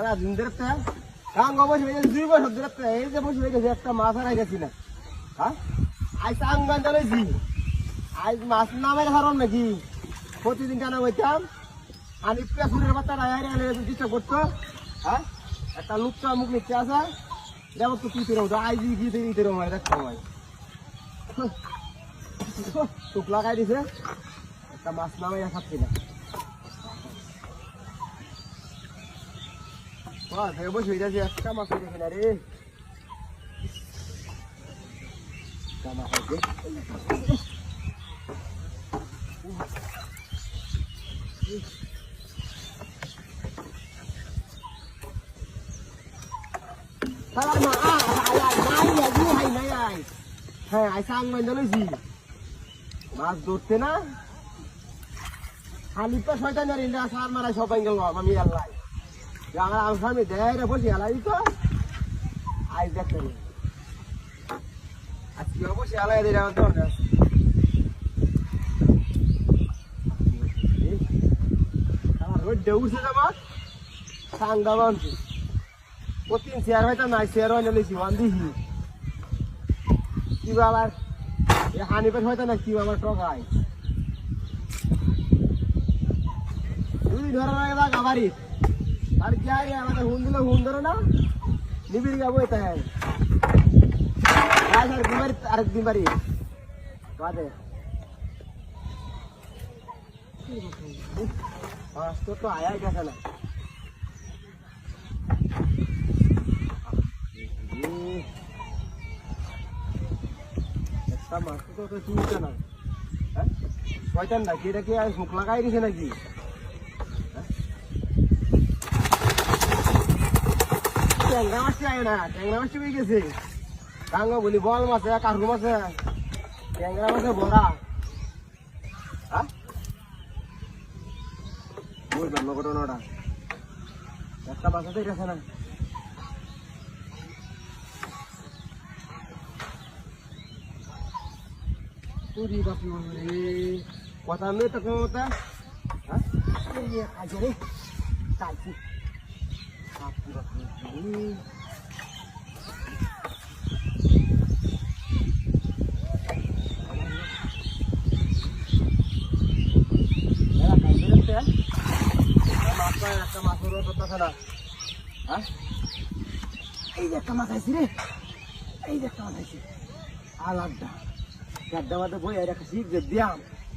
সারা দিন ধরে টাঙ্গ বসে হয়ে 2 বছর ধরে এই যে বসে হয়ে গেছে একটা মাছ হারাই গেছি না হ্যাঁ আজ আঙ্গান চালাইছি আজ মাছ নামে হারন নাকি প্রতিদিন টানা বইতাম আমি পেছনের বাচ্চারা চেষ্টা করতো হ্যাঁ একটা লুকটা মুখ নিচ্ছে আসা যেমন তো কি ফেরো আইজি গিয়ে দিতে রকম দেখতে হয় টুক লাগাই দিছে একটা মাছ নামে খাচ্ছি না বসে যাচ্ছে একটা মাছ দেখে না রে হ্যাঁ আইসা আঙ্গান জ্বালাইছি মাছ ধরতে না খালি তো শয়তান জানি না সার মারাই সবাই গেল আমি আল্লাহ আমার আমি দেয় বসে আলাই তো আইস দেখতে আজকে অবশ্যই আলাই দিলে আমার দরকার আমার রোডে উঠছে আমার সাংগা মানছি প্রতিদিন শেয়ার হয়তো নাই শেয়ার হয় নিয়েছি ওয়ান দিছি কি আবার হানিপের হয়তো না কি আমার টকায় দুই ধরো বাড়ি আর কি আমাদের হুন দিলে হুন ধরো না নিবিড় যাবো এটা আরেকদিন বাড়ি বাদে মাছ তো আয়াই গেছে না একটা মাছ তো চিনছে না হ্যাঁ শয়তান নাকি এটা কি মুখ লাগাই দিছে নাকি ট্যাংরা মাছটি আয় না ট্যাংরা মাছটি পেয়ে গেছে টাঙ্গা বলি বল মাছে কার্গো মাছে ট্যাংরা মাছে ভরা হ্যাঁ বুঝলাম না ঘটনাটা একটা বাসাতেই গেছে না কথা নেই তো কথা হ্যাঁ আজ রে চাইছি একটা মাছের না হ্যাঁ এই যে একটা মাছ আইছি রে এই যে একটা মাছ আইছি আলাদা গাড্ডা মাথা বই আর একটা শিখ যে দিয়াম